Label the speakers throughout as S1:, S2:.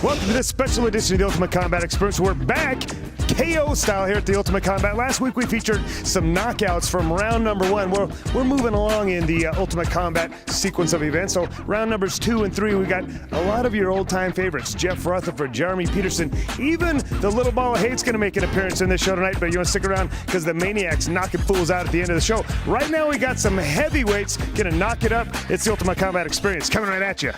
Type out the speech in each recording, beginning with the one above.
S1: Welcome to this special edition of the Ultimate Combat Experience. We're back KO style here at the Ultimate Combat. Last week we featured some knockouts from round number 1. We're moving along in the Ultimate Combat sequence of events. So round numbers 2 and 3, we got a lot of your old-time favorites. Jeff Rutherford, Jeremy Peterson, even the little ball of hate's going to make an appearance in this show tonight, but you want to stick around because the Maniacs knocking fools out at the end of the show. Right now we got some heavyweights going to knock it up. It's the Ultimate Combat Experience coming right at you.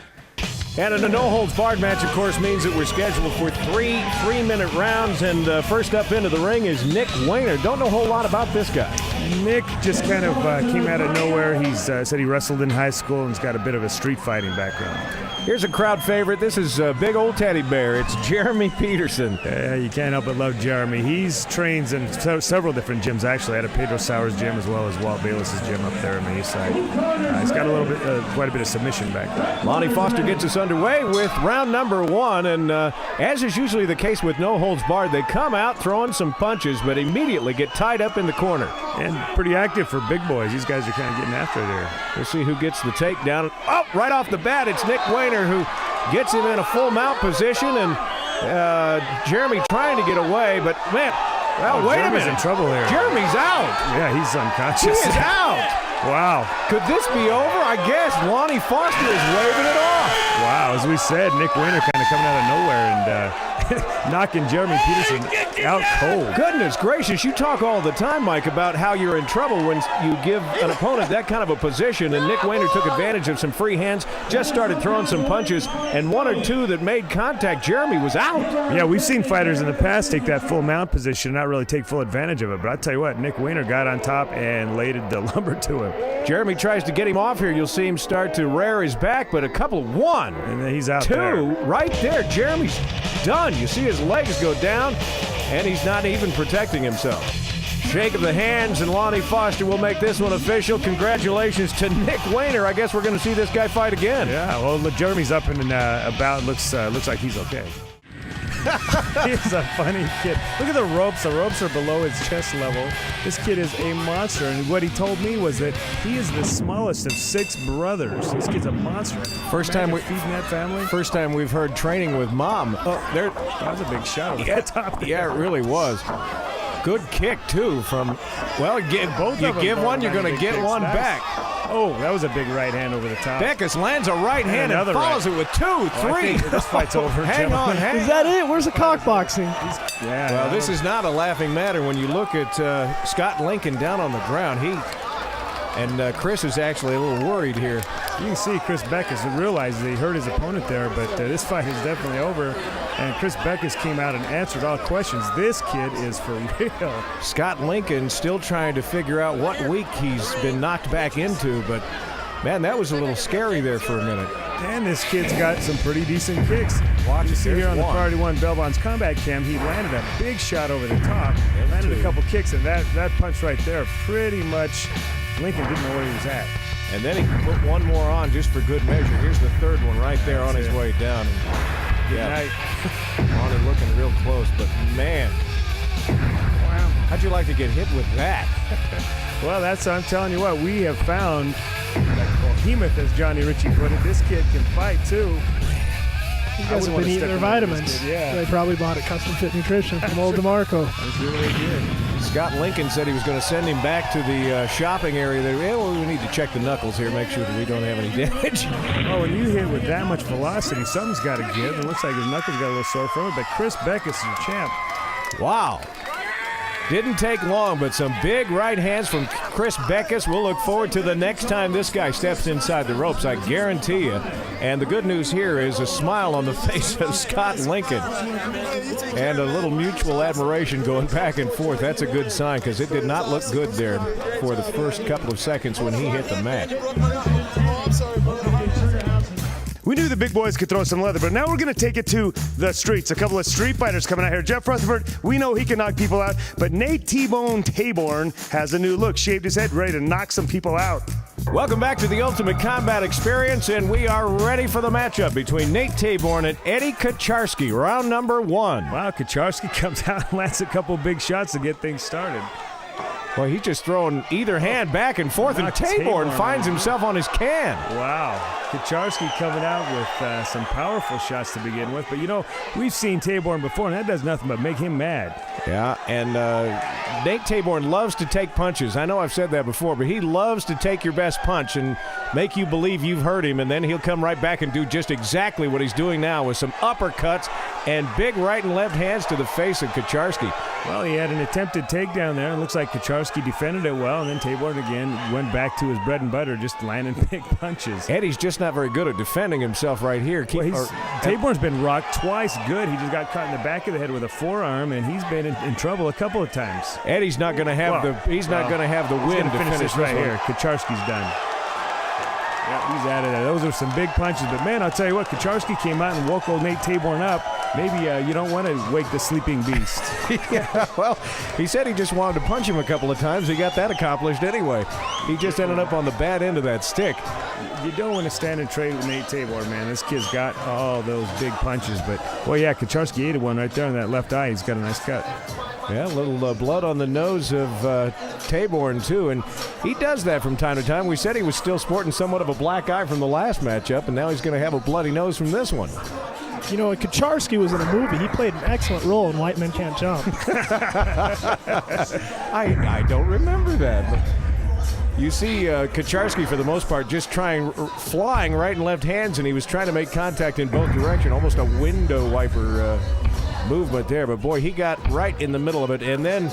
S2: And in a no-holds-barred match, of course, means that we're scheduled for three three-minute rounds. And first up into the ring is Nick Weiner. Don't know a whole lot about this guy.
S1: Nick just kind of came out of nowhere. He's said he wrestled in high school and's got a bit of a street fighting background.
S2: Here's a crowd favorite. This is a big old teddy bear. It's Jeremy Peterson.
S1: You can't help but love Jeremy. He's trains in several different gyms, actually, at a Pedro Sauer's gym as well as Walt Bayless's gym up there on the east side. He's got a little bit, quite a bit of submission back there.
S2: Lonnie Foster gets us underway with round number 1, and as is usually the case with no holds barred, they come out throwing some punches, but immediately get tied up in the corner.
S1: And pretty active for big boys. These guys are kind of getting after it there.
S2: We'll see who gets the takedown. Oh, right off the bat, it's Nick Weiner who gets him in a full mount position, and Jeremy trying to get away, but man, well, wait
S1: Jeremy's
S2: a minute.
S1: in trouble here.
S2: Jeremy's out.
S1: Yeah, he's unconscious.
S2: He is out.
S1: Wow.
S2: Could this be over? I guess Lonnie Foster is waving it off.
S1: Wow, as we said, Nick Weiner kind of coming out of nowhere and knocking Jeremy Peterson out cold.
S2: Goodness gracious, you talk all the time, Mike, about how you're in trouble when you give an opponent that kind of a position, and Nick Weiner took advantage of some free hands, just started throwing some punches, and one or two that made contact. Jeremy was out.
S1: Yeah, we've seen fighters in the past take that full mount position and not really take full advantage of it, but I'll tell you what, Nick Weiner got on top and laid the lumber to him.
S2: Jeremy tries to get him off here. You'll see him start to rear his back, but a couple, 1,
S1: and then he's out
S2: 2,
S1: there.
S2: Right there. Jeremy's done. You see his legs go down, and he's not even protecting himself. Shake of the hands, and Lonnie Foster will make this one official. Congratulations to Nick Weiner. I guess we're going to see this guy fight again.
S1: Yeah, well, look, Jeremy's up and about. Looks like he's okay. He's a funny kid. Look at the ropes. The ropes are below his chest level. This kid is a monster, and what he told me was that he is the smallest of 6 brothers. This kid's a monster.
S2: First time we're
S1: feeding that family.
S2: First time we've heard training with mom.
S1: That was a big shot over the top.
S2: Yeah, it really was. Good kick too from. Well, you give one, you're going to get one back.
S1: Oh, that was a big right hand over the top.
S2: Beckus lands a right hand and follows it with 2, 3.
S1: This fight's over.
S2: Hang on.
S3: Is that it? Where's the cockboxing?
S1: Yeah.
S2: Well, this is not a laughing matter when you look at Scott Lincoln down on the ground. And Chris is actually a little worried here.
S1: You can see Chris Beckus realizes he hurt his opponent there, but this fight is definitely over. And Chris Beckus came out and answered all questions. This kid is for real.
S2: Scott Lincoln still trying to figure out what week he's been knocked back into, but man, that was a little scary there for a minute.
S1: And this kid's got some pretty decent kicks. Watch you see here on the Priority 1 Belbon's combat cam, he landed a big shot over the top. Landed a couple kicks, and that punch right there pretty much Lincoln didn't know where he was at.
S2: And then he put one more on just for good measure. Here's the third one right there on his way down. On and looking real close, but man, wow. How'd you like to get hit with that?
S1: Well, I'm telling you what, we have found that behemoth, as Johnny Ritchie put it. This kid can fight too.
S3: You guys have been eating their vitamins.
S1: Yeah.
S3: They probably bought at Custom Fit Nutrition from old DeMarco.
S1: That's really good.
S2: Scott Lincoln said he was going to send him back to the shopping area. We need to check the knuckles here, make sure that we don't have any damage.
S1: Oh, when you hit with that much velocity, something's got to give. It looks like his knuckles got a little sore from it, but Chris Beckus is your champ.
S2: Wow. Didn't take long, but some big right hands from Chris Beckus. We'll look forward to the next time this guy steps inside the ropes, I guarantee you. And the good news here is a smile on the face of Scott Lincoln. And a little mutual admiration going back and forth. That's a good sign because it did not look good there for the first couple of seconds when he hit the mat.
S1: We knew the big boys could throw some leather, but now we're going to take it to the streets. A couple of street fighters coming out here. Jeff Rutherford, we know he can knock people out, but Nate T-Bone Tayborn has a new look. Shaved his head, ready to knock some people out.
S2: Welcome back to the Ultimate Combat Experience, and we are ready for the matchup between Nate Tayborn and Eddie Kucharski, round number 1.
S1: Wow, Kucharski comes out and lands a couple big shots to get things started.
S2: Well, he's just throwing either hand back and forth, and Tayborn finds himself on his can.
S4: Wow. Kacharski coming out with some powerful shots to begin with. But, you know, we've seen Tayborn before, and that does nothing but make him mad.
S2: Yeah, and Nate Tayborn loves to take punches. I know I've said that before, but he loves to take your best punch and make you believe you've hurt him, and then he'll come right back and do just exactly what he's doing now with some uppercuts and big right and left hands to the face of Kacharski.
S4: Well, he had an attempted takedown there. It looks like Kacharski defended it well, and then Tayborn again went back to his bread and butter, just landing big punches.
S2: Eddie's just not very good at defending himself right here.
S4: Tayborn's been rocked twice good. He just got caught in the back of the head with a forearm, and he's been in trouble a couple of times.
S2: Eddie's not going to have the win to finish
S4: this right here. Kacharski's done. Yeah, he's out of there. Those are some big punches. But, man, I'll tell you what, Kacharski came out and woke old Nate Tayborn up. Maybe you don't want to wake the sleeping beast.
S2: Yeah, well, he said he just wanted to punch him a couple of times. He got that accomplished anyway. He just ended up on the bad end of that stick.
S4: You don't want to stand and trade with Nate Tayborn, man. This kid's got all those big punches. But, well, yeah, Kacharski ate one right there in that left eye. He's got a nice cut.
S2: Yeah, a little blood on the nose of Tayborn, too. And he does that from time to time. We said he was still sporting somewhat of a black eye from the last matchup, and now he's going to have a bloody nose from this one.
S3: You know, Kacharski was in a movie. He played an excellent role in White Men Can't Jump.
S2: I don't remember that. But you see Kacharski, for the most part, just flying right and left hands, and he was trying to make contact in both directions, almost a window wiper movement there. But, boy, he got right in the middle of it. And then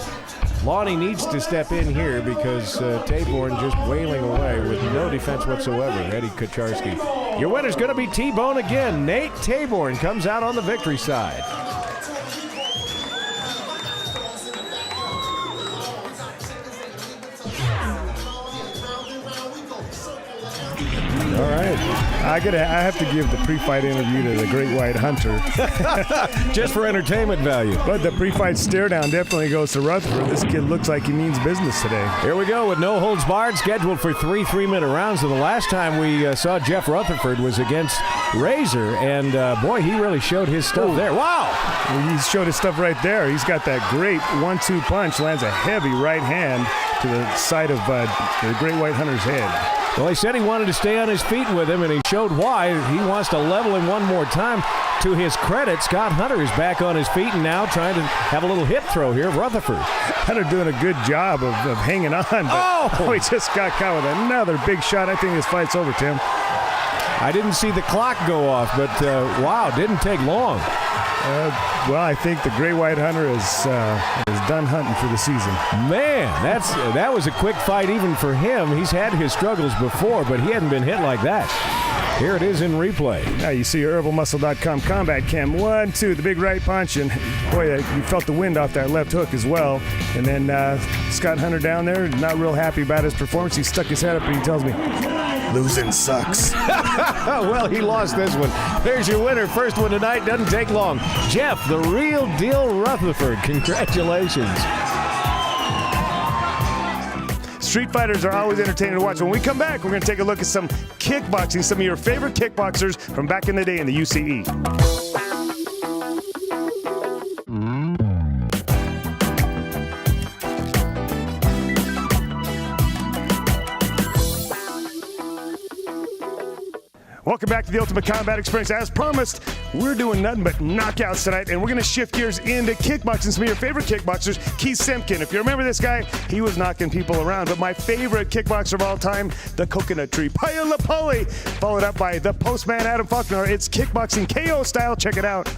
S2: Lonnie needs to step in here because Tayborn just wailing away with no defense whatsoever. Eddie Kacharski. Your winner's going to be T-Bone again. Nate Tayborn comes out on the victory side.
S4: All right. I have to give the pre-fight interview to the Great White Hunter.
S2: Just for entertainment value.
S4: But the pre-fight stare down definitely goes to Rutherford. This kid looks like he means business today.
S2: Here we go with no holds barred, scheduled for 3 3-minute rounds. And the last time we saw Jeff Rutherford was against Razor, and boy, he really showed his stuff there. Wow!
S4: He showed his stuff right there. He's got that great 1-2 punch, lands a heavy right hand to the side of the Great White Hunter's head.
S2: Well, he said he wanted to stay on his feet with him, and he showed why. He wants to level him one more time. To his credit, Scott Hunter is back on his feet and now trying to have a little hip throw here of Rutherford.
S4: Hunter doing a good job of hanging on, but he just got caught with another big shot. I think this fight's over, Tim.
S2: I didn't see the clock go off, but wow, didn't take long.
S4: Well, I think the Great White Hunter is done hunting for the season.
S2: Man, that was a quick fight even for him. He's had his struggles before, but he hadn't been hit like that. Here it is in replay.
S4: Now you see herbalmuscle.com combat cam. 1-2, the big right punch, and boy, you felt the wind off that left hook as well. And then Scott Hunter down there, not real happy about his performance. He stuck his head up and he tells me, losing sucks.
S2: Well, he lost this one. There's your winner. First one tonight. Doesn't take long. Jeff, the real deal Rutherford. Congratulations.
S1: Street fighters are always entertaining to watch. When we come back, we're going to take a look at some kickboxing, some of your favorite kickboxers from back in the day in the UCE. Welcome back to the Ultimate Combat Experience. As promised, we're doing nothing but knockouts tonight, and we're going to shift gears into kickboxing. Some of your favorite kickboxers, Keith Sempkin. If you remember this guy, he was knocking people around. But my favorite kickboxer of all time, the Coconut Tree, Paea Lapale, followed up by the Postman Adam Faulkner. It's kickboxing KO style. Check it out.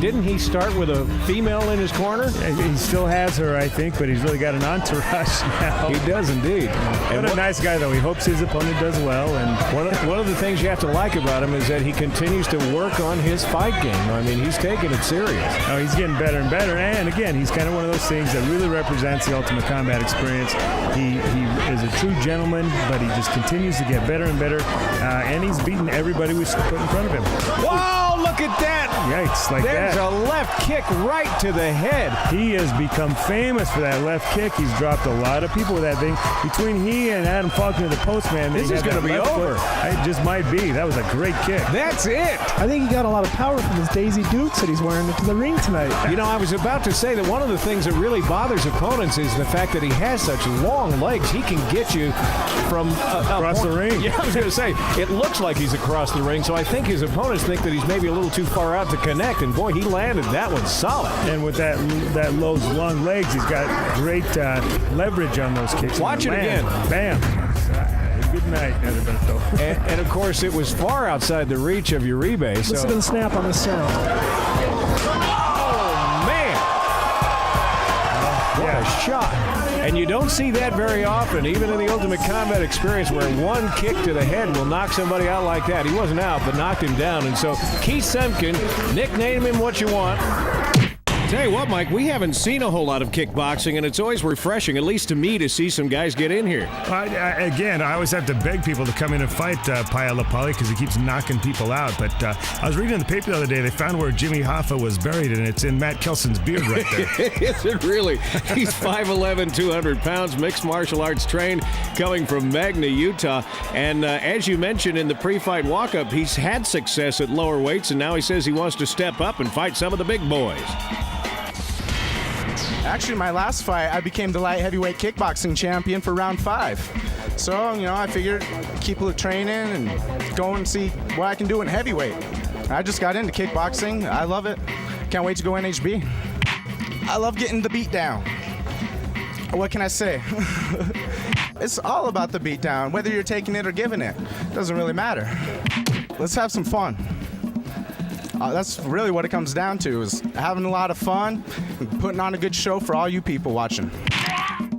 S2: Didn't he start with a female in his corner?
S4: He still has her, I think, but he's really got an entourage now.
S2: He does indeed.
S4: And what a nice guy, though. He hopes his opponent does well. And
S2: one of the things you have to like about him is that he continues to work on his fight game. I mean, he's taking it serious.
S4: Oh, he's getting better and better. And again, he's kind of one of those things that really represents the Ultimate Combat Experience. He is a true gentleman, but he just continues to get better and better. And he's beating everybody we put in front of him.
S2: Wow, look at that.
S4: Yeah, nights like
S2: There's
S4: that.
S2: a left kick right to the head.
S4: He has become famous for that left kick. He's dropped a lot of people with that thing. Between he and Adam Faulkner, the postman,
S2: This is going to be over.
S4: It just might be. That was a great kick.
S2: That's it.
S3: I think he got a lot of power from his Daisy Dukes that he's wearing into the ring tonight.
S2: You know, I was about to say that one of the things that really bothers opponents is the fact that he has such long legs. He can get you from
S4: Across the ring.
S2: Yeah, I was going to say, it looks like he's across the ring, so I think his opponents think that he's maybe a little too far out to connect, and boy, he landed that one solid.
S4: And with those long legs, he's got great leverage on those kicks.
S2: Watch it again.
S4: Bam. Good night, Alberto.
S2: And of course, it was far outside the reach of Uribe.
S3: Listen
S2: So,
S3: to the snap on this sound.
S2: oh man, what a shot! And you don't see that very often, even in the Ultimate Combat experience, where one kick to the head will knock somebody out like that. He wasn't out, but knocked him down. And so Keith Sempkin, nickname him what you want. Tell you what, Mike, we haven't seen a whole lot of kickboxing, and it's always refreshing, at least to me, to see some guys get in here.
S4: Again, I always have to beg people to come in and fight Paea Lapale because he keeps knocking people out. But I was reading in the paper the other day, they found where Jimmy Hoffa was buried, and it's in Matt Kelson's beard right there.
S2: Is it really? He's 5'11", 200 pounds, mixed martial arts trained, coming from Magna, Utah. And as you mentioned in the pre-fight walk-up, he's had success at lower weights, and now he says he wants to step up and fight some of the big boys.
S5: Actually, my last fight, I became the light heavyweight kickboxing champion for round 5. So, you know, I figured keep training and go and see what I can do in heavyweight. I just got into kickboxing. I love it. Can't wait to go NHB. I love getting the beat down. What can I say? It's all about the beat down, whether you're taking it or giving it. Doesn't really matter. Let's have some fun. That's really what it comes down to, is having a lot of fun and putting on a good show for all you people watching.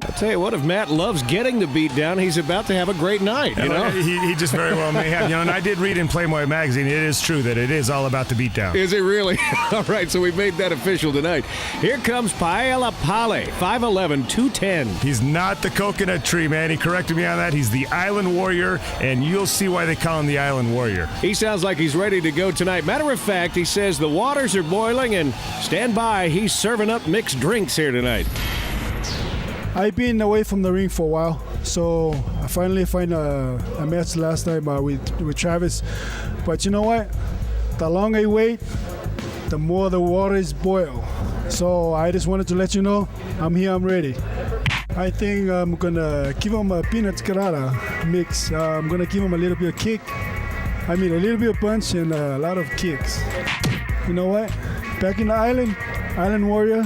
S2: I'll tell you what, if Matt loves getting the beat down, he's about to have a great night, you know?
S4: He just very well may have. You know, and I did read in Playboy magazine, it is true that it is all about the beatdown.
S2: Is it really? All right, so we made that official tonight. Here comes Paea Lapale, 5'11", 210.
S4: He's not the coconut tree, man. He corrected me on that. He's the Island Warrior, and you'll see why they call him the Island Warrior.
S2: He sounds like he's ready to go tonight. Matter of fact, he says the waters are boiling, and stand by, he's serving up mixed drinks here tonight.
S6: I've been away from the ring for a while, so I finally find a match last night with Travis. But you know what? The longer I wait, the more the waters boil. So I just wanted to let you know I'm here, I'm ready. I think I'm gonna give him a peanut colada mix. I'm gonna give him a little bit of kick. I mean, a little bit of punch and a lot of kicks. You know what? Back in the Island Warrior,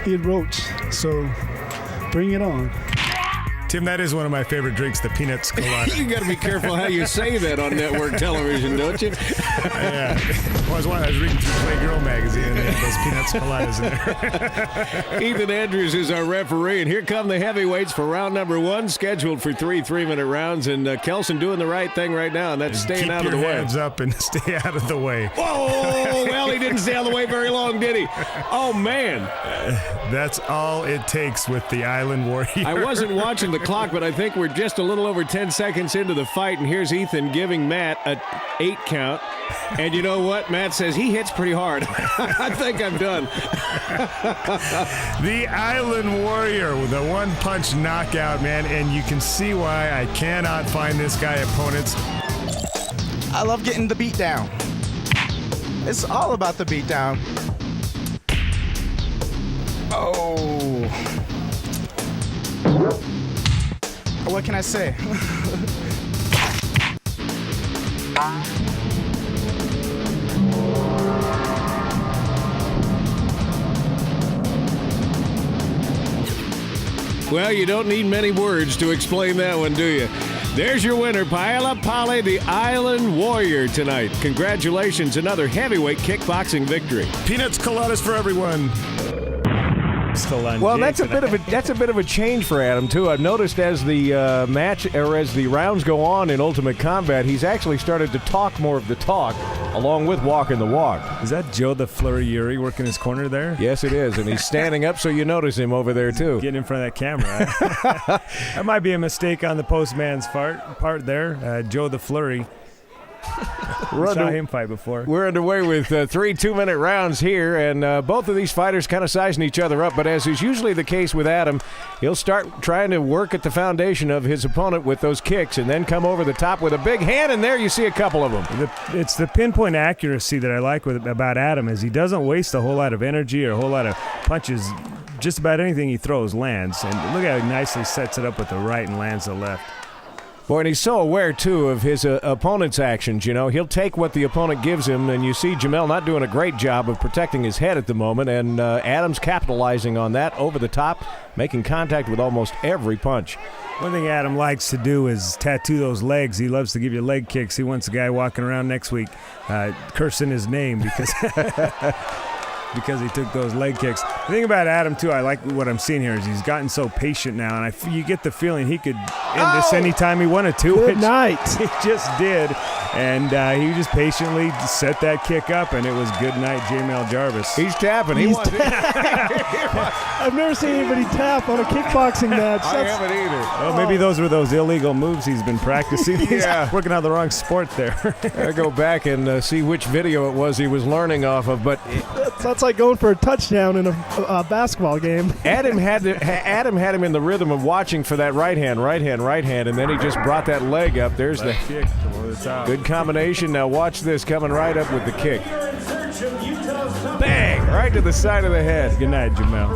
S6: eat roach. So bring it on.
S4: Tim, that is one of my favorite drinks, the peanuts colada.
S2: You got to be careful how you say that on network television, don't you?
S4: Yeah. Well, I was reading through Playgirl magazine, and they had those peanuts coladas in there.
S2: Ethan Andrews is our referee, and here come the heavyweights for round number 1, scheduled for 3 3-minute rounds. And Kelson doing the right thing right now, and that's staying out of the way.
S4: Keep your hands up and stay out of the way.
S2: Oh, well, he didn't stay out of the way very long, did he? Oh, man.
S4: That's all it takes with the Island Warrior.
S2: I wasn't watching the clock, but I think we're just a little over 10 seconds into the fight, and here's Ethan giving Matt a 8 count. And you know what? Matt says he hits pretty hard. I think I'm done.
S4: The Island Warrior with a one-punch knockout, man, and you can see why I cannot find this guy opponents.
S5: I love getting the beat down. It's all about the beat down. Oh. What can I say?
S2: Well, you don't need many words to explain that one, do you? There's your winner, Paea Lapale, the Island Warrior tonight. Congratulations, another heavyweight kickboxing victory.
S4: Peanuts coladas for everyone. Still on.
S2: Well, that's a bit of a change for Adam too. I've noticed as the match or as the rounds go on in Ultimate Combat, he's actually started to talk more of the talk, along with walking the walk.
S4: Is that Joe the Flurry Yuri working his corner there?
S2: Yes, it is, and he's standing up, so you notice him over there too.
S4: Getting in front of that camera. That might be a mistake on the postman's part there. Joe the Flurry. Saw him fight before.
S2: We're underway with 3 2-minute rounds here, and both of these fighters kind of sizing each other up. But as is usually the case with Adam, he'll start trying to work at the foundation of his opponent with those kicks and then come over the top with a big hand, and there you see a couple of them.
S4: It's the pinpoint accuracy that I like about Adam is he doesn't waste a whole lot of energy or a whole lot of punches. Just about anything he throws lands, and look how he nicely sets it up with the right and lands the left.
S2: Boy, and he's so aware, too, of his opponent's actions. You know, he'll take what the opponent gives him, and you see Jamel not doing a great job of protecting his head at the moment, and Adams capitalizing on that over the top, making contact with almost every punch.
S4: One thing Adam likes to do is tattoo those legs. He loves to give you leg kicks. He wants a guy walking around next week cursing his name because because he took those leg kicks. The thing about Adam, too, I like what I'm seeing here is he's gotten so patient now, and you get the feeling he could end this anytime he wanted to.
S3: Good night.
S4: He just did, and he just patiently set that kick up, and it was good night, Jamel Jarvis.
S2: He's tapping.
S3: I've never seen anybody tap on a kickboxing match.
S2: I haven't either.
S4: Well, maybe those were those illegal moves he's been practicing. He's working on the wrong sport there.
S2: I go back and see which video it was he was learning off of, but
S3: That's like going for a touchdown in a basketball game.
S2: Adam had him in the rhythm of watching for that right hand, and then he just brought that leg up. There's the
S4: kick over the top.
S2: good combination. Now watch this coming right up with the kick. Bang! Right to the side of the head.
S4: Good night, Jamel.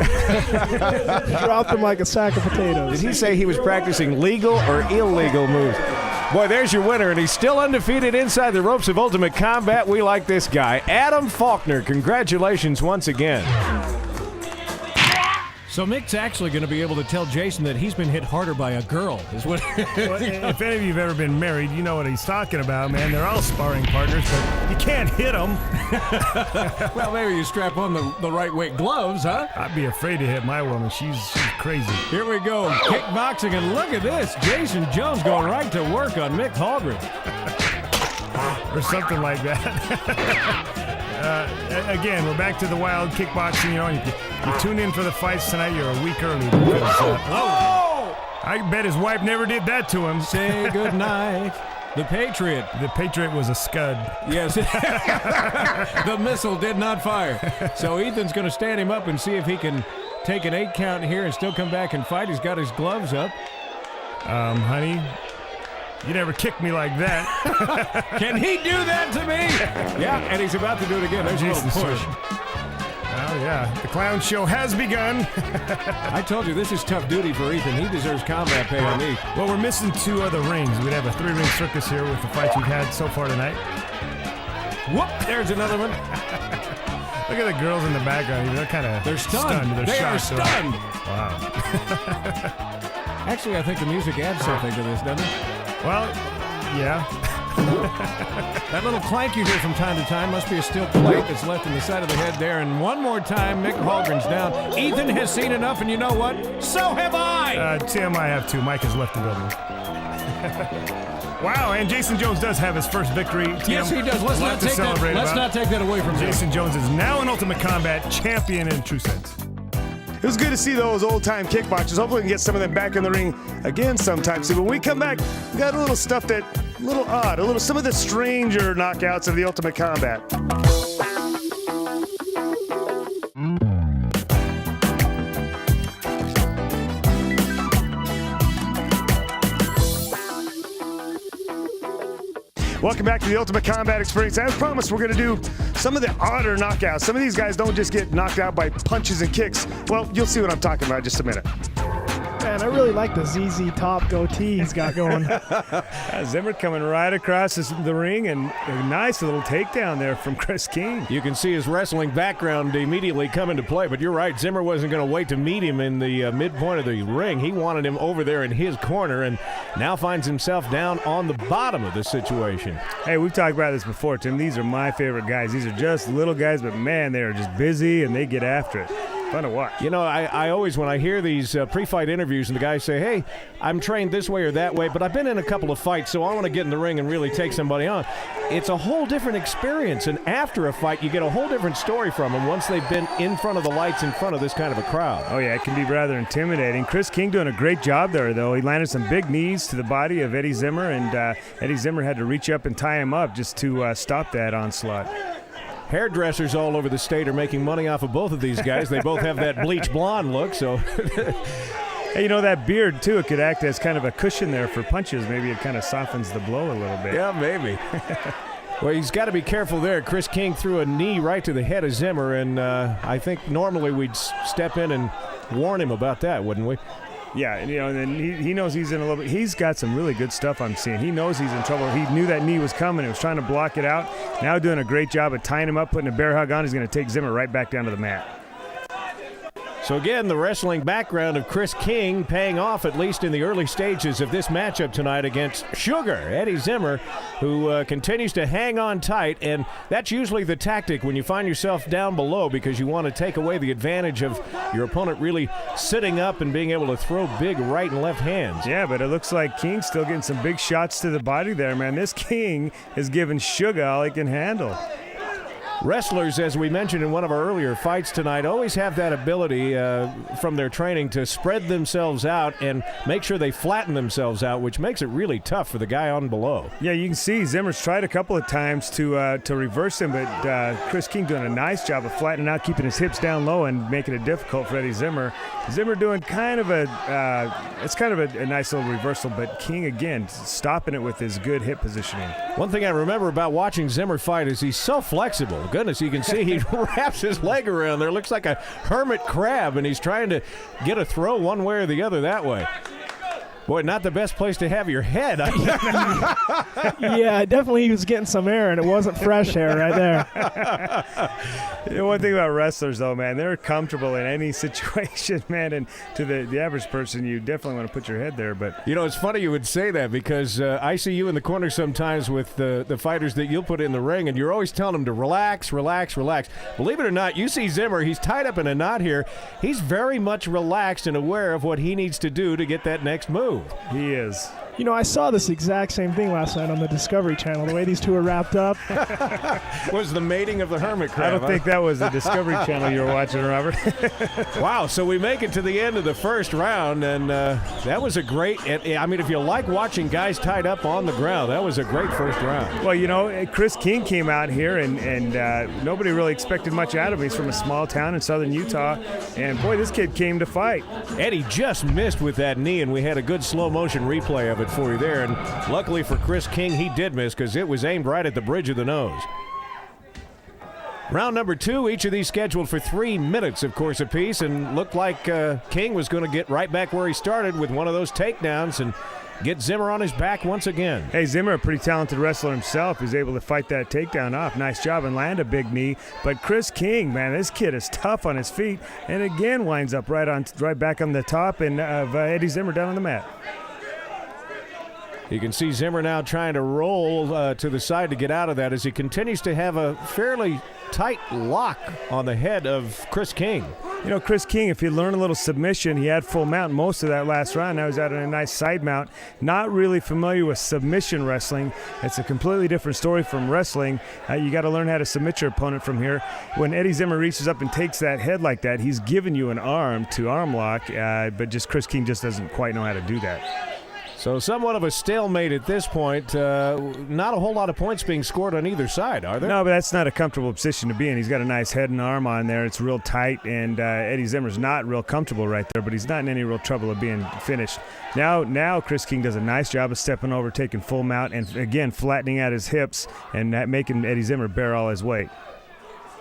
S3: Dropped him like a sack of potatoes.
S2: Did he say he was practicing legal or illegal moves? Boy, there's your winner, and he's still undefeated inside the ropes of Ultimate Combat. We like this guy, Adam Faulkner. Congratulations once again. So Mick's actually going to be able to tell Jason that he's been hit harder by a girl. Is what?
S4: Well, if any of you have ever been married, you know what he's talking about, man. They're all sparring partners, but you can't hit them.
S2: Well, maybe you strap on the right weight gloves, huh?
S4: I'd be afraid to hit my woman. She's crazy.
S2: Here we go, kickboxing, and look at this. Jason Jones going right to work on Mick Hallgren.
S4: Or something like that. Again, we're back to the wild kickboxing. You know, you tune in for the fights tonight. You're a week early because I bet his wife never did that to him.
S2: Say goodnight. The Patriot.
S4: The Patriot was a scud.
S2: Yes. The missile did not fire. So Ethan's going to stand him up and see if he can take an 8 count here and still come back and fight. He's got his gloves up.
S4: Honey, you never kicked me like that.
S2: Can he do that to me? Yeah, and he's about to do it again. There's a little push.
S4: Oh, yeah. The clown show has begun.
S2: I told you, this is tough duty for Ethan. He deserves combat pay on these.
S4: Well, we're missing 2 other rings. We'd have a 3-ring circus here with the fights we've had so far tonight.
S2: Whoop! There's another one.
S4: Look at the girls in the background. They're
S2: stunned. They are stunned.
S4: Wow.
S2: Actually, I think the music adds something to this, doesn't it?
S4: Well, yeah.
S2: That little clank you hear from time to time must be a steel plate that's left in the side of the head there. And one more time, Mick Hallgren's down. Ethan has seen enough, and you know what? So have I!
S4: Tim, I have too. Mike has left the building. Wow, and Jason Jones does have his first victory. Tim,
S2: yes, he does. Let's not take that away from him.
S4: Jason Jones is now an Ultimate Combat champion in true sense.
S1: It was good to see those old-time kickboxers. Hopefully we can get some of them back in the ring again sometime soon. When we come back, we got a little stuff that, a little odd, some of the stranger knockouts of the Ultimate Combat. Welcome back to the Ultimate Combat Experience. As promised, we're going to do some of the odder knockouts. Some of these guys don't just get knocked out by punches and kicks. Well, you'll see what I'm talking about in just a minute.
S3: Man, I really like the ZZ Top goatee he's got going.
S4: Zimmer coming right across the ring, and a nice little takedown there from Chris King.
S2: You can see his wrestling background immediately come into play, but you're right, Zimmer wasn't going to wait to meet him in the midpoint of the ring. He wanted him over there in his corner, and now finds himself down on the bottom of the situation.
S4: Hey, we've talked about this before, Tim. These are my favorite guys. These are just little guys, but man, they are just busy, and they get after it. Fun to watch.
S2: You know, I always, when I hear these pre-fight interviews and the guys say, hey, I'm trained this way or that way, but I've been in a couple of fights, so I want to get in the ring and really take somebody on. It's a whole different experience, and after a fight, you get a whole different story from them once they've been in front of the lights, in front of this kind of a crowd.
S4: Oh, yeah, it can be rather intimidating. Chris King doing a great job there, though. He landed some big knees to the body of Eddie Zimmer, and Eddie Zimmer had to reach up and tie him up just to stop that onslaught.
S2: Hairdressers all over the state are making money off of both of these guys. They both have that bleach blonde look, so.
S4: Hey, you know, that beard, too, it could act as kind of a cushion there for punches. Maybe it kind of softens the blow a little bit.
S2: Yeah, maybe. Well, he's got to be careful there. Chris King threw a knee right to the head of Zimmer, and I think normally we'd step in and warn him about that, wouldn't we?
S4: Yeah, and, you know, and then he knows he's in a little bit. He's got some really good stuff I'm seeing. He knows he's in trouble. He knew that knee was coming. He was trying to block it out. Now doing a great job of tying him up, putting a bear hug on. He's going to take Zimmer right back down to the mat.
S2: So again, the wrestling background of Chris King paying off, at least in the early stages of this matchup tonight against Sugar, Eddie Zimmer, who continues to hang on tight. And that's usually the tactic when you find yourself down below, because you want to take away the advantage of your opponent really sitting up and being able to throw big right and left hands.
S4: Yeah, but it looks like King's still getting some big shots to the body there, man. This King is giving Sugar all he can handle.
S2: Wrestlers, as we mentioned in one of our earlier fights tonight, always have that ability from their training to spread themselves out and make sure they flatten themselves out, which makes it really tough for the guy on below.
S4: Yeah, you can see Zimmer's tried a couple of times to reverse him, but Chris King doing a nice job of flattening out, keeping his hips down low and making it difficult for Eddie Zimmer. Zimmer doing kind of a nice little reversal, but King, again, stopping it with his good hip positioning.
S2: One thing I remember about watching Zimmer fight is he's so flexible. Goodness, you can see he wraps his leg around there. Looks like a hermit crab, and he's trying to get a throw one way or the other that way. Boy, not the best place to have your head.
S3: Yeah, definitely he was getting some air, and it wasn't fresh air right there.
S4: You know, one thing about wrestlers, though, man, they're comfortable in any situation, man, and to the average person, you definitely want to put your head there. But
S2: you know, it's funny you would say that, because I see you in the corner sometimes with the fighters that you'll put in the ring, and you're always telling them to relax, relax, relax. Believe it or not, you see Zimmer, he's tied up in a knot here. He's very much relaxed and aware of what he needs to do to get that next move.
S4: He is.
S3: You know, I saw this exact same thing last night on the Discovery Channel, the way these two are wrapped up.
S2: Was the mating of the hermit crab.
S4: I don't think that was the Discovery Channel you were watching, Robert.
S2: Wow, so we make it to the end of the first round, and that was a great, I mean, if you like watching guys tied up on the ground, that was a great first round.
S4: Well, you know, Chris King came out here, and nobody really expected much out of him. He's from a small town in southern Utah, and boy, this kid came to fight.
S2: Eddie just missed with that knee, and we had a good slow motion replay of it for you there, and luckily for Chris King, he did miss, because it was aimed right at the bridge of the nose. Round number 2, each of these scheduled for 3 minutes, of course, apiece, and looked like King was going to get right back where he started with one of those takedowns and get Zimmer on his back once again.
S4: Hey, Zimmer, a pretty talented wrestler himself, is able to fight that takedown off. Nice job and land a big knee. But Chris King, man, this kid is tough on his feet, and again winds up right back on the top and of Eddie Zimmer down on the mat.
S2: You can see Zimmer now trying to roll to the side to get out of that as he continues to have a fairly tight lock on the head of Chris King.
S4: You know, Chris King, if he learned a little submission, he had full mount most of that last round. Now he's out on a nice side mount. Not really familiar with submission wrestling. It's a completely different story from wrestling. You got to learn how to submit your opponent from here. When Eddie Zimmer reaches up and takes that head like that, he's giving you an arm to arm lock, but just Chris King just doesn't quite know how to do that.
S2: So somewhat of a stalemate at this point. Not a whole lot of points being scored on either side, are there?
S4: No, but that's not a comfortable position to be in. He's got a nice head and arm on there. It's real tight, and Eddie Zimmer's not real comfortable right there, but he's not in any real trouble of being finished. Now Chris King does a nice job of stepping over, taking full mount, and again flattening out his hips and making Eddie Zimmer bear all his weight.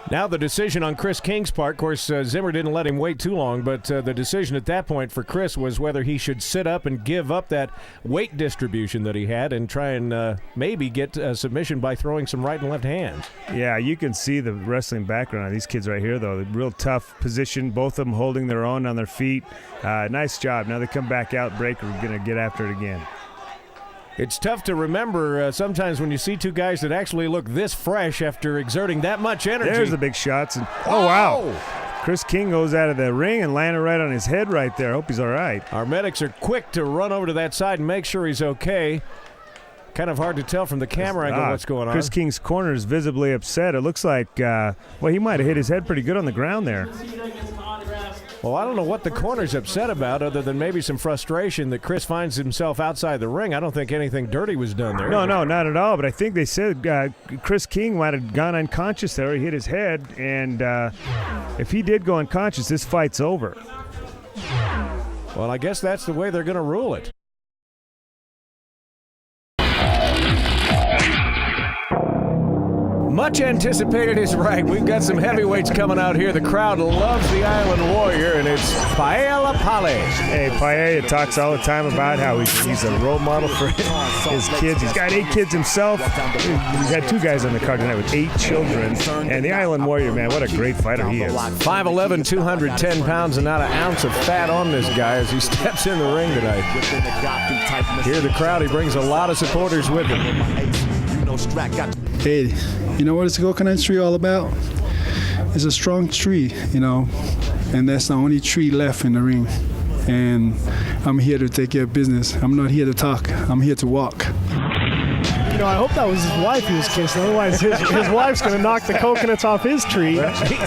S2: Now the decision on Chris King's part. Of course, Zimmer didn't let him wait too long, but the decision at that point for Chris was whether he should sit up and give up that weight distribution that he had and try and maybe get a submission by throwing some right and left hands.
S4: Yeah, you can see the wrestling background of these kids right here, though. Real tough position, both of them holding their own on their feet. Nice job. Now they come back out, Breaker going to get after it again.
S2: It's tough to remember sometimes when you see two guys that actually look this fresh after exerting that much energy.
S4: There's the big shots. And, oh, wow. Chris King goes out of the ring and landed right on his head right there. Hope he's all right.
S2: Our medics are quick to run over to that side and make sure he's okay. Kind of hard to tell from the camera angle what's going on.
S4: Chris King's corner is visibly upset. It looks like, well, he might have hit his head pretty good on the ground there.
S2: Well, I don't know what the corner's upset about other than maybe some frustration that Chris finds himself outside the ring. I don't think anything dirty was done there.
S4: No, not at all. But I think they said Chris King might have gone unconscious there. He hit his head, and if he did go unconscious, this fight's over.
S2: Well, I guess that's the way they're going to rule it. Much anticipated is right. We've got some heavyweights coming out here. The crowd loves the Island Warrior, and it's Paea Lapale.
S4: Hey, Paea talks all the time about how he's a role model for his kids. He's got 8 kids himself. He's got 2 guys on the card tonight with 8 children. And the Island Warrior, man, what a great fighter he is.
S2: 5'11", 210 pounds, and not an ounce of fat on this guy as he steps in the ring tonight. Hear the crowd. He brings a lot of supporters with him.
S6: Hey, you know what is the coconut tree all about? It's a strong tree, you know, and that's the only tree left in the ring. And I'm here to take care of business. I'm not here to talk. I'm here to walk.
S3: You know, I hope that was his wife he was kissing. Otherwise, his wife's going to knock the coconuts off his tree.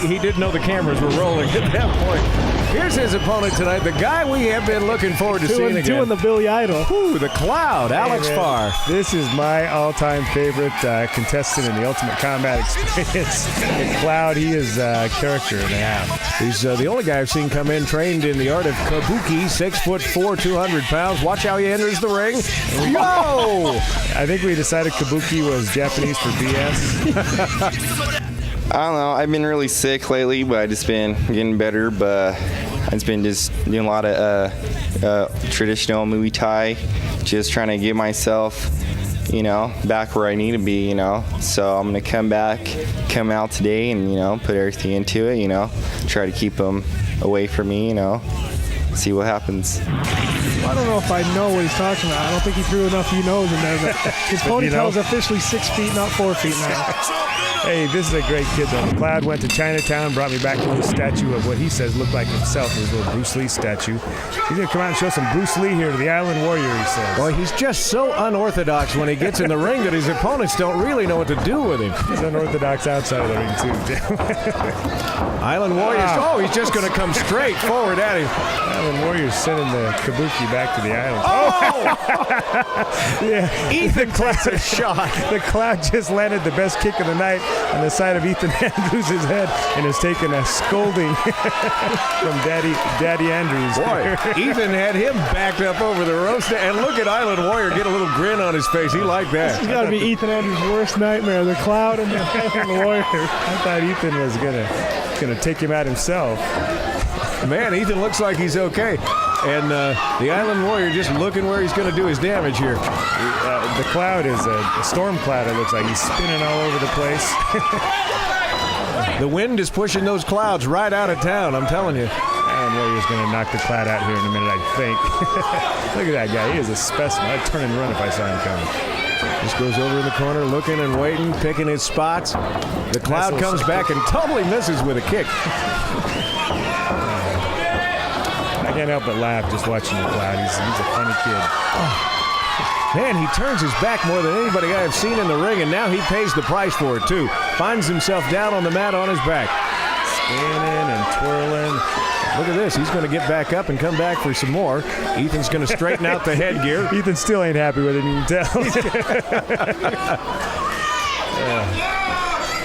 S2: He didn't know the cameras were rolling at that point. Here's his opponent tonight, the guy we have been looking forward to seeing again.
S3: Doing the Billy Idol.
S2: Ooh, the Cloud, Alex Farr.
S4: This is my all-time favorite contestant in the Ultimate Combat Experience. The Cloud, he is a character and a half.
S2: He's the only guy I've seen come in trained in the art of kabuki, 6'4", 200 pounds. Watch how he enters the ring. Whoa!
S4: I think we decided kabuki was Japanese for BS.
S7: I don't know. I've been really sick lately, but I've just been getting better. But I've just been doing a lot of traditional Muay Thai, just trying to get myself, you know, back where I need to be, you know. So I'm going to come out today and, you know, put everything into it, you know, try to keep them away from me, you know, see what happens.
S3: I don't know if I know what he's talking about. I don't think he threw enough you-knows in there. But his ponytail is officially 6 feet, not 4 feet now.
S4: Hey, this is a great kid, though. The Cloud went to Chinatown, brought me back a little statue of what he says looked like himself, his little Bruce Lee statue. He's going to come out and show some Bruce Lee here to the Island Warrior, he says.
S2: Boy, he's just so unorthodox when he gets in the ring that his opponents don't really know what to do with him.
S4: He's unorthodox outside of the ring, too.
S2: Island Warriors, he's just going to come straight forward at him.
S4: Island Warriors sending the kabuki back to the island.
S2: Oh!
S4: Yeah.
S2: Ethan takes a shot.
S4: The Cloud just landed the best kick of the night on the side of Ethan Andrews' head and has taken a scolding from Daddy Andrews.
S2: Boy, Ethan had him backed up over the ropes. And look at Island Warrior get a little grin on his face. He liked that.
S3: This has got to be Ethan Andrews' worst nightmare, the Cloud and the Warrior.
S4: I thought Ethan was gonna take him out himself.
S2: Man, Ethan looks like he's okay. And the Island Warrior just looking where he's going to do his damage here.
S4: The Cloud is a storm cloud, it looks like. He's spinning all over the place.
S2: The wind is pushing those clouds right out of town, I'm telling you.
S4: Island Warrior's going to knock the Cloud out here in a minute, I think. Look at that guy. He is a specimen. I'd turn and run if I saw him coming.
S2: Just goes over in the corner, looking and waiting, picking his spots. The Cloud comes back and totally misses with a kick.
S4: I can't help but laugh just watching the Cloud. He's a funny kid.
S2: Oh. Man, he turns his back more than anybody I have seen in the ring, and now he pays the price for it, too. Finds himself down on the mat on his back.
S4: Spinning and twirling.
S2: Look at this. He's going to get back up and come back for some more. Ethan's going to straighten out the headgear.
S4: Ethan still ain't happy with it, you can tell.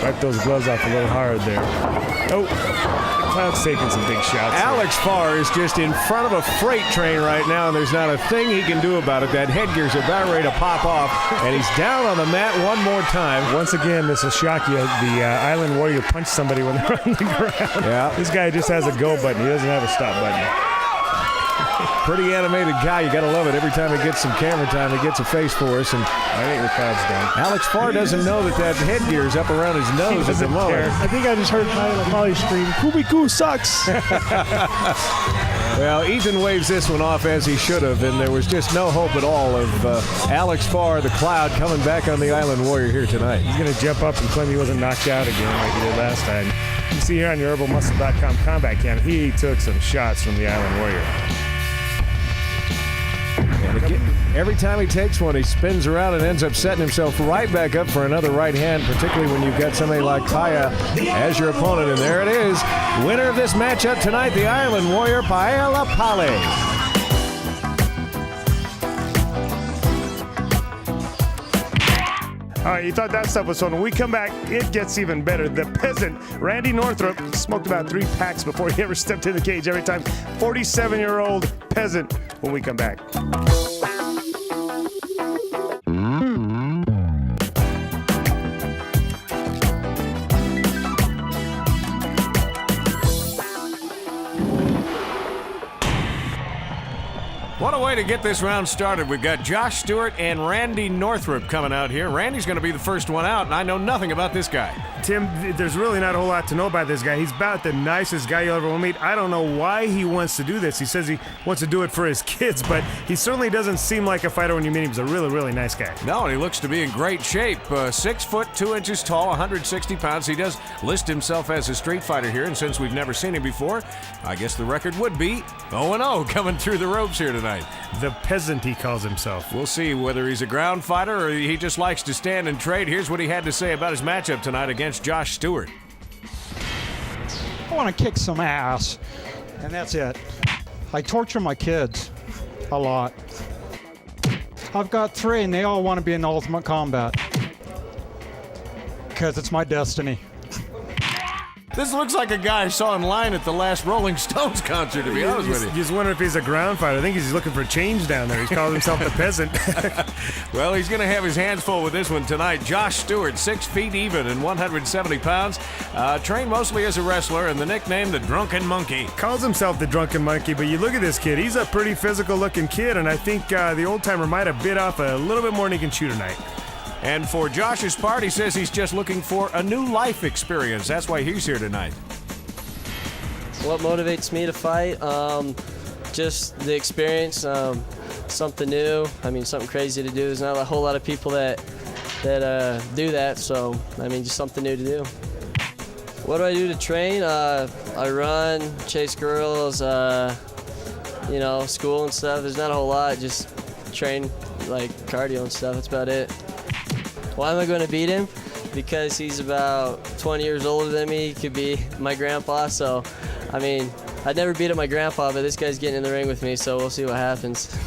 S4: Wipe those gloves off a little hard there. Oh. Cloud's taking some big shots.
S2: Alex Farr is just in front of a freight train right now, and there's not a thing he can do about it. That headgear's about ready to pop off, and he's down on the mat one more time.
S4: Once again, this will shock you. The Island Warrior punched somebody when they're on the ground.
S2: Yeah.
S4: This guy just has a go button. He doesn't have a stop button.
S2: Pretty animated guy. You got to love it. Every time he gets some camera time, he gets a face for us. And
S4: I think the Cloud's done.
S2: Alex Farr doesn't know that headgear is up around his nose at the moment.
S3: I think I just heard Paea Lapale scream, "Kubiku sucks."
S2: Well, Ethan waves this one off as he should have, and there was just no hope at all of Alex Farr, the Cloud, coming back on the Island Warrior here tonight.
S4: He's going to jump up and claim he wasn't knocked out again like he did last time. You see here on your herbalmuscle.com combat cam, he took some shots from the Island Warrior.
S2: And again, every time he takes one, he spins around and ends up setting himself right back up for another right hand, particularly when you've got somebody like Paea as your opponent. And there it is. Winner of this matchup tonight, the Island Warrior, Paea Lapale.
S4: All right, you thought that stuff was fun. When we come back, it gets even better. The peasant, Randy Northrup, smoked about 3 packs before he ever stepped in the cage every time. 47-year-old peasant when we come back.
S2: What a way to get this round started. We've got Josh Stewart and Randy Northrup coming out here. Randy's going to be the first one out, and I know nothing about this guy.
S4: Tim, there's really not a whole lot to know about this guy. He's about the nicest guy you'll ever meet. I don't know why he wants to do this. He says he wants to do it for his kids, but he certainly doesn't seem like a fighter when you meet him. He's a really, really nice guy.
S2: No, and he looks to be in great shape. 6 foot 2 inches tall, 160 pounds. He does list himself as a street fighter here, and since we've never seen him before, I guess the record would be 0-0 coming through the ropes here tonight.
S4: The peasant, he calls himself.
S2: We'll see whether he's a ground fighter or he just likes to stand and trade. Here's what he had to say about his matchup tonight against Josh Stewart.
S8: I want to kick some ass, and that's it. I torture my kids a lot. I've got 3, and they all want to be in the Ultimate Combat because it's my destiny.
S2: This looks like a guy I saw in line at the last Rolling Stones concert, to be honest with you.
S4: Just wondering if he's a ground fighter. I think he's looking for change down there. He's calling himself the peasant.
S2: Well, he's going to have his hands full with this one tonight. Josh Stewart, 6 feet even and 170 pounds. Trained mostly as a wrestler, and the nickname, the Drunken Monkey.
S4: Calls himself the Drunken Monkey, but you look at this kid. He's a pretty physical-looking kid, and I think the old-timer might have bit off a little bit more than he can chew tonight.
S2: And for Josh's part, he says he's just looking for a new life experience. That's why he's here tonight.
S9: What motivates me to fight? Just the experience, something new. I mean, something crazy to do. There's not a whole lot of people that do that, so I mean, just something new to do. What do I do to train? I run, chase girls, you know, school and stuff. There's not a whole lot. Just train like cardio and stuff. That's about it. Why am I going to beat him? Because he's about 20 years older than me. He could be my grandpa, so, I mean, I'd never beat up my grandpa, but this guy's getting in the ring with me, so we'll see what happens.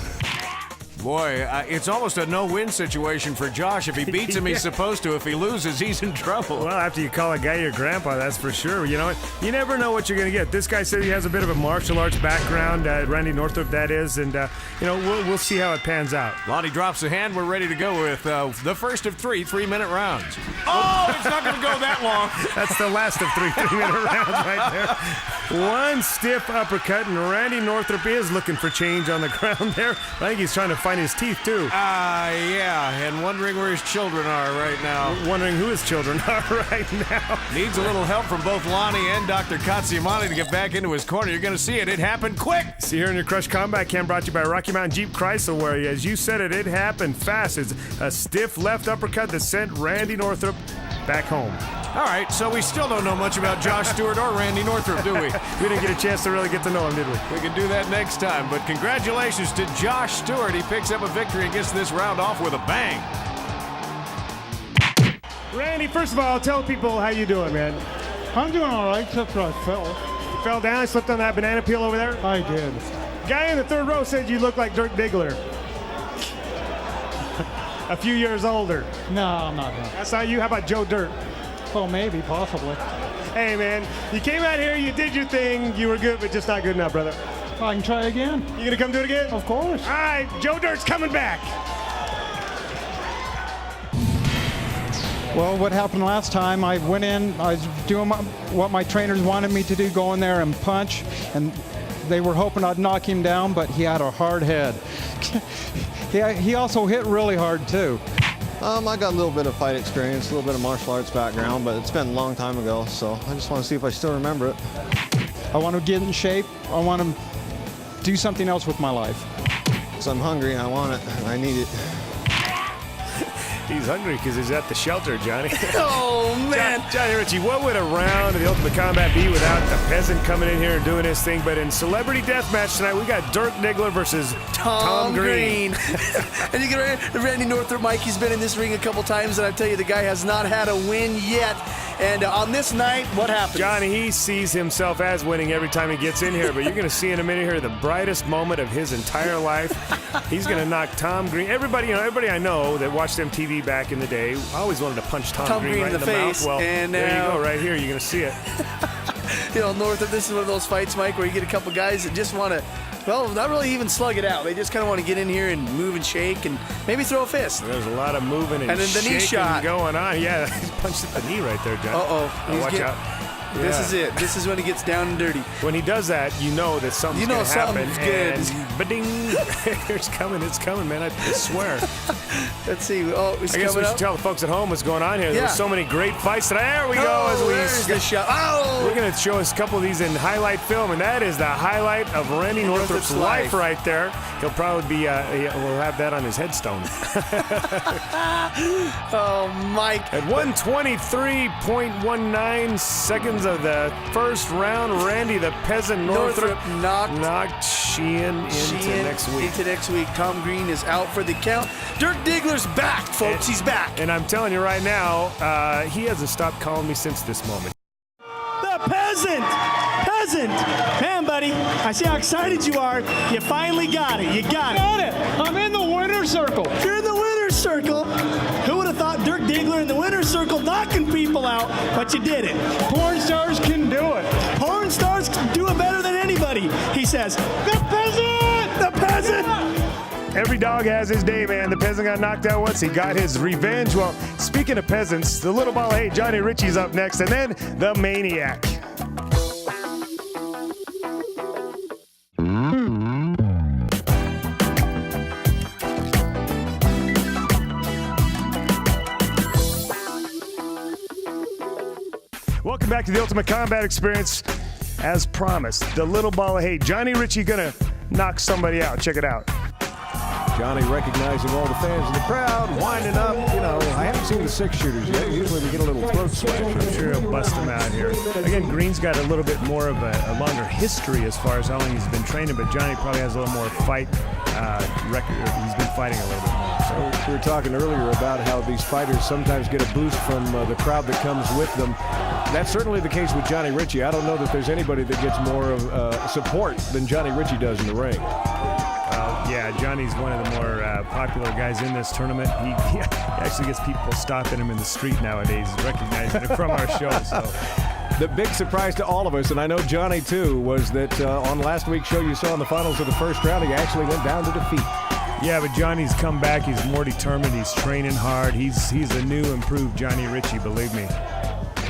S2: Boy, it's almost a no-win situation for Josh. If he beats him, he's supposed to. If he loses, he's in trouble.
S4: Well, after you call a guy your grandpa, that's for sure. You know what? You never know what you're going to get. This guy said he has a bit of a martial arts background, Randy Northrup, that is, and, you know, we'll see how it pans out.
S2: Lonnie drops the hand. We're ready to go with the first of 3 3-minute rounds. Oh, it's not going to go that long.
S4: That's the last of 3 3-minute rounds right there. One stiff uppercut, and Randy Northrup is looking for change on the ground there. I think he's trying to find his teeth, too.
S2: Yeah, and wondering where his children are right now.
S4: Wondering who his children are right now.
S2: Needs a little help from both Lonnie and Dr. Katsiamani to get back into his corner. You're going to see it. It happened quick.
S4: See here in your Crush Combat Cam, brought to you by Rocky Mountain Jeep Chrysler, where, as you said it happened fast. It's a stiff left uppercut that sent Randy Northrup back home.
S2: All right, so we still don't know much about Josh Stewart or Randy Northrup, do we?
S4: We didn't get a chance to really get to know him, did we?
S2: We can do that next time, but congratulations to Josh Stewart. He picks up a victory and gets this round off with a bang.
S4: Randy, first of all, tell people how you doing, man.
S8: I'm doing all right, except for I fell.
S4: You fell down, slipped on that banana peel over there?
S8: I did.
S4: Guy in the third row said you look like Dirk Diggler. A few years older.
S8: No, I'm not.
S4: That's not you. How about Joe Dirt?
S8: Well, maybe, possibly.
S4: Hey, man, you came out here, you did your thing, you were good, but just not good enough, brother.
S8: I can try again.
S4: You gonna come do it again?
S8: Of course.
S4: All right, Joe Dirt's coming back.
S8: Well, what happened last time, I went in, I was doing what my trainers wanted me to do, go in there and punch, and they were hoping I'd knock him down, but he had a hard head. He also hit really hard, too.
S10: I got a little bit of fight experience, a little bit of martial arts background, but it's been a long time ago, so I just want to see if I still remember it.
S8: I want to get in shape. I want to do something else with my life.
S10: So I'm hungry and I want it and I need it.
S1: He's hungry because he's at the shelter, Johnny.
S11: Oh, man.
S1: Johnny Ritchie, what would a round of the Ultimate Combat be without the peasant coming in here and doing his thing? But in Celebrity Deathmatch tonight, we got Dirk Diggler versus Tom Green.
S11: And you get Randy Northrup, Mike, he's been in this ring a couple times, and I tell you, the guy has not had a win yet. And on this night, what happens?
S1: Johnny, he sees himself as winning every time he gets in here, but you're going to see in a minute here the brightest moment of his entire life. He's going to knock Tom Green. Everybody I know that watched MTV back in the day always wanted to punch Tom Green right in the
S11: face.
S1: mouth. Well,
S11: and
S1: there you go, right here. You're going to see it.
S11: Northrup, this is one of those fights, Mike, where you get a couple guys that just want to, well, not really even slug it out. They just kind of want to get in here and move and shake and maybe throw a fist.
S1: There's a lot of moving and
S11: then the knee shot
S1: going on. Yeah, he punched at the knee right there, John.
S11: Uh-oh.
S1: Watch out.
S11: This
S1: Yeah.
S11: is it. This is when it gets down and dirty.
S1: When he does that, you know that something's going to happen.
S11: Something's good.
S1: And ba-ding, it's coming, man. I swear.
S11: Let's see. Oh, it's
S1: I guess we
S11: coming
S1: should
S11: up.
S1: tell the folks at home what's going on here.
S11: Yeah.
S1: There's so many great fights today. There we go. As we
S11: there's the shot. Oh!
S1: We're going to show us a couple of these in highlight film, and that is the highlight of Randy Northrup's life right there. He'll probably be, we'll have that on his headstone.
S11: Oh, Mike.
S1: At 123.19 seconds of the first round, Randy the Peasant Northrup knocked Sheehan into next week.
S11: Into next week. Tom Green is out for the count. Dirk Diggler's back, folks. He's back.
S1: And I'm telling you right now, he hasn't stopped calling me since this moment.
S12: The peasant! Man, buddy, I see how excited you are. You finally got it. You got it.
S8: I'm in the winner's circle.
S12: You're in the winner's circle. Who would have thought Dirk Diggler in the winner's circle knocking people out, but you did it.
S8: Porn stars can do it.
S12: Porn stars can do it better than anybody. He says, the peasant! The peasant!
S1: Every dog has his day, man. The peasant got knocked out once. He got his revenge. Well, speaking of peasants, the little ball of hate, Johnny Ritchie's up next, and then the Maniac. Welcome back to the Ultimate Combat Experience. As promised, the little ball of hate. Johnny Ritchie gonna knock somebody out. Check it out.
S2: Johnny recognizing all the fans in the crowd, winding up. I haven't seen the six-shooters yet. Usually we get a little throat smash.
S1: I'm sure he'll bust him out here. Again, Green's got a little bit more of a longer history as far as how long he's been training, but Johnny probably has a little more fight record. He's been fighting a little bit more.
S2: So we were talking earlier about how these fighters sometimes get a boost from the crowd that comes with them. That's certainly the case with Johnny Ritchie. I don't know that there's anybody that gets more of support than Johnny Ritchie does in the ring.
S1: Yeah, Johnny's one of the more popular guys in this tournament. He actually gets people stopping him in the street nowadays, recognizing it from our show. So.
S2: The big surprise to all of us, and I know Johnny too, was that on last week's show you saw in the finals of the first round, he actually went down to defeat.
S1: Yeah, but Johnny's come back. He's more determined. He's training hard. He's a new, improved Johnny Ritchie, believe me.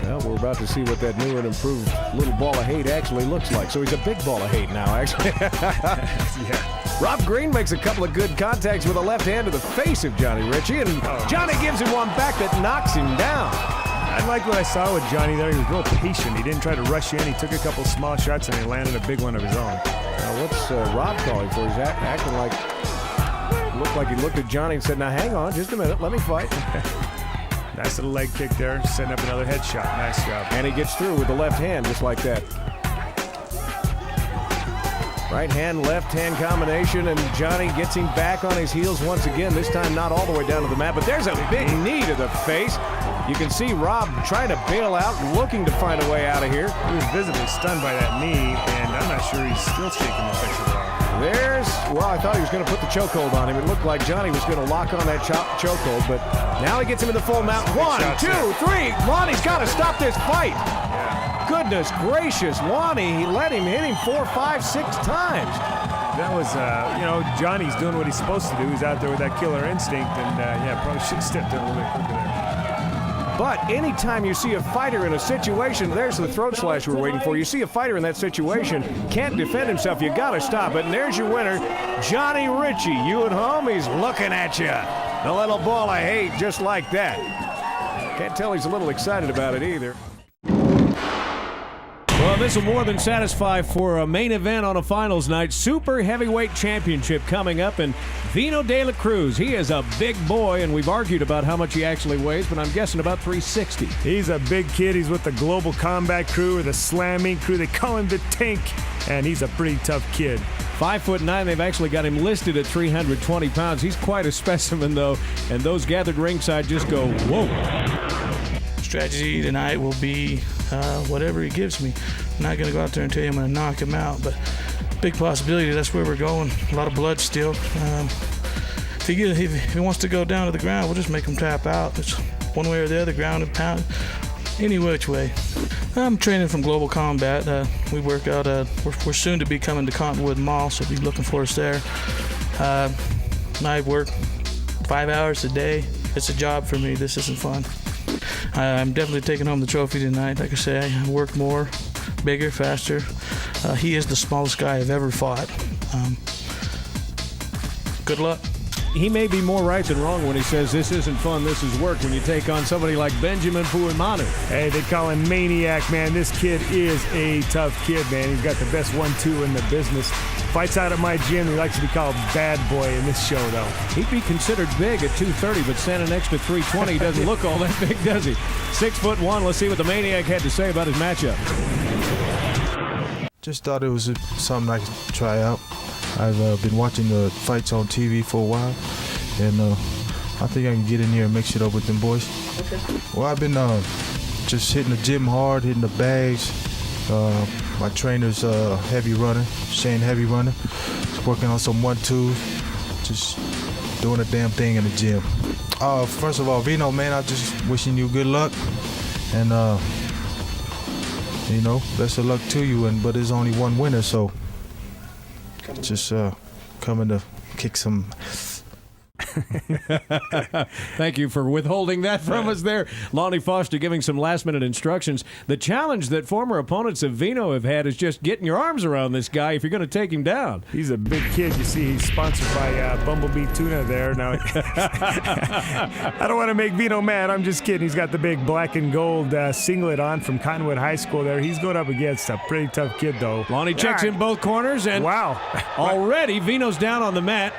S2: Well, we're about to see what that new and improved little ball of hate actually looks like. So he's a big ball of hate now, actually.
S1: Yeah.
S2: Rob Green makes a couple of good contacts with a left hand to the face of Johnny Ritchie, and Johnny gives him one back that knocks him down.
S1: I like what I saw with Johnny there. He was real patient. He didn't try to rush in. He took a couple small shots, and he landed a big one of his own.
S2: Now, what's Rob calling for? He's acting like, looked like he looked at Johnny and said, now hang on just a minute, let me fight.
S1: Nice little leg kick there, setting up another headshot. Nice job.
S2: And he gets through with the left hand just like that. Right hand, left hand combination, and Johnny gets him back on his heels once again, this time not all the way down to the mat, but there's a big knee to the face. You can see Rob trying to bail out, looking to find a way out of here.
S1: He was visibly stunned by that knee, and I'm not sure he's still shaking the face of it off.
S2: I thought he was going to put the chokehold on him. It looked like Johnny was going to lock on that chokehold, but now he gets him in the full mount. 1, 2, 3. Lonnie's got to stop this fight. Yeah. Goodness gracious, Lonnie, he let him hit him 4, 5, 6 times.
S1: That was, Johnny's doing what he's supposed to do. He's out there with that killer instinct, and probably should have stepped in a little bit quicker there.
S2: But anytime you see a fighter in a situation, there's the throat slash we're waiting for. You see a fighter in that situation, can't defend himself, you got to stop it. And there's your winner, Johnny Ritchie. You at home, he's looking at you. The little ball of hate, just like that. Can't tell he's a little excited about it either. Well, this will more than satisfy for a main event on a finals night. Super heavyweight championship coming up, and Vino de la Cruz, he is a big boy, and we've argued about how much he actually weighs, but I'm guessing about 360.
S4: He's a big kid. He's with the Global Combat crew or the Slamming crew. They call him the Tank, and he's a pretty tough kid.
S2: 5'9". They've actually got him listed at 320 pounds. He's quite a specimen, though, and those gathered ringside just go, whoa.
S13: Strategy tonight will be whatever he gives me. I'm not going to go out there and tell you I'm going to knock him out, but big possibility that's where we're going. A lot of blood still. If he wants to go down to the ground, we'll just make him tap out. It's one way or the other, ground and pound, any which way. I'm training from Global Combat. We work out. We're soon to be coming to Cottonwood Mall, so be looking for us there. I work 5 hours a day. It's a job for me. This isn't fun. I'm definitely taking home the trophy tonight. Like I say, I work more, bigger, faster. He is the smallest guy I've ever fought. Good luck.
S2: He may be more right than wrong when he says this isn't fun, this is work, when you take on somebody like Benjamin Fuimaono.
S4: Hey, they call him Maniac, man. This kid is a tough kid, man. He's got the best 1-2 in the business. Fights out at my gym. He likes to be called Bad Boy in this show, though.
S2: He'd be considered big at 230, but standing next to 320, he doesn't look all that big, does he? 6'1". Let's see what the Maniac had to say about his matchup.
S14: Just thought it was something I could try out. I've been watching the fights on TV for a while, and I think I can get in here and mix it up with them boys. Okay. Well, I've been just hitting the gym hard, hitting the bags. My trainer's heavy runner, Shane Heavy Runner. Just working on some 1-2s, just doing a damn thing in the gym. First of all, Vino, man, I'm just wishing you good luck, and best of luck to you. But there's only one winner, so just coming to kick some.
S2: Thank you for withholding that from us there. Lonnie Foster giving some last-minute instructions. The challenge that former opponents of Vino have had is just getting your arms around this guy if you're going to take him down.
S4: He's a big kid. You see, he's sponsored by Bumblebee Tuna there. Now, I don't want to make Vino mad. I'm just kidding. He's got the big black and gold singlet on from Cottonwood High School there. He's going up against a pretty tough kid, though.
S2: Lonnie checks in both corners, and
S4: wow.
S2: Already Vino's down on the mat.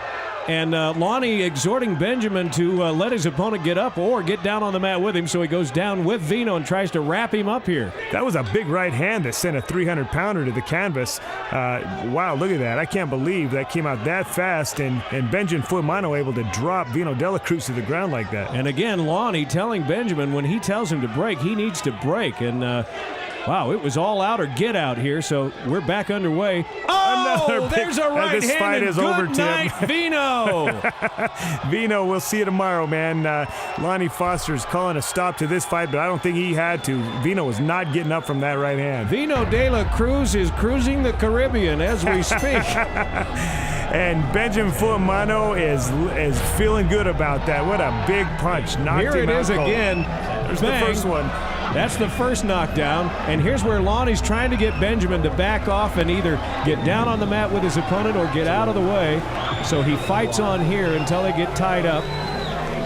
S2: And Lonnie exhorting Benjamin to let his opponent get up or get down on the mat with him, so he goes down with Vino and tries to wrap him up here.
S4: That was a big right hand that sent a 300-pounder to the canvas. Wow, look at that. I can't believe that came out that fast, and Benjamin Fuimaono able to drop Vino de la Cruz to the ground like that.
S2: And again, Lonnie telling Benjamin when he tells him to break, he needs to break. And wow, it was all out or get out here, so we're back underway. Oh, there's a right
S4: this
S2: hand,
S4: fight
S2: and
S4: is
S2: good
S4: over,
S2: night,
S4: Tim.
S2: Vino.
S4: Vino, we'll see you tomorrow, man. Lonnie Foster's calling a stop to this fight, but I don't think he had to. Vino was not getting up from that right hand.
S2: Vino de la Cruz is cruising the Caribbean as we speak.
S4: And Benjamin Fuimaono is feeling good about that. What a big punch. Knocked
S2: Here
S4: him
S2: it
S4: out
S2: is
S4: cold.
S2: again.
S4: There's
S2: Bang.
S4: the first one.
S2: That's the first knockdown, and here's where Lonnie's trying to get Benjamin to back off and either get down on the mat with his opponent or get out of the way. So he fights on here until they get tied up.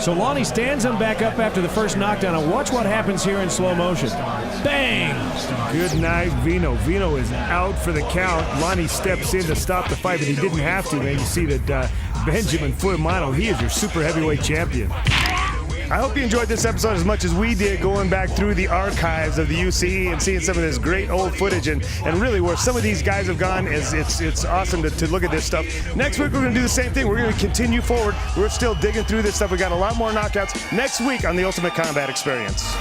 S2: So Lonnie stands him back up after the first knockdown, and watch what happens here in slow motion. Bang!
S4: Good night, Vino. Vino is out for the count. Lonnie steps in to stop the fight, but he didn't have to, man. You see that Benjamin Fuimaono, he is your super heavyweight champion. I hope you enjoyed this episode as much as we did, going back through the archives of the UCE and seeing some of this great old footage and really where some of these guys have gone. It's awesome to look at this stuff. Next week, we're going to do the same thing. We're going to continue forward. We're still digging through this stuff. We got a lot more knockouts next week on the Ultimate Combat Experience.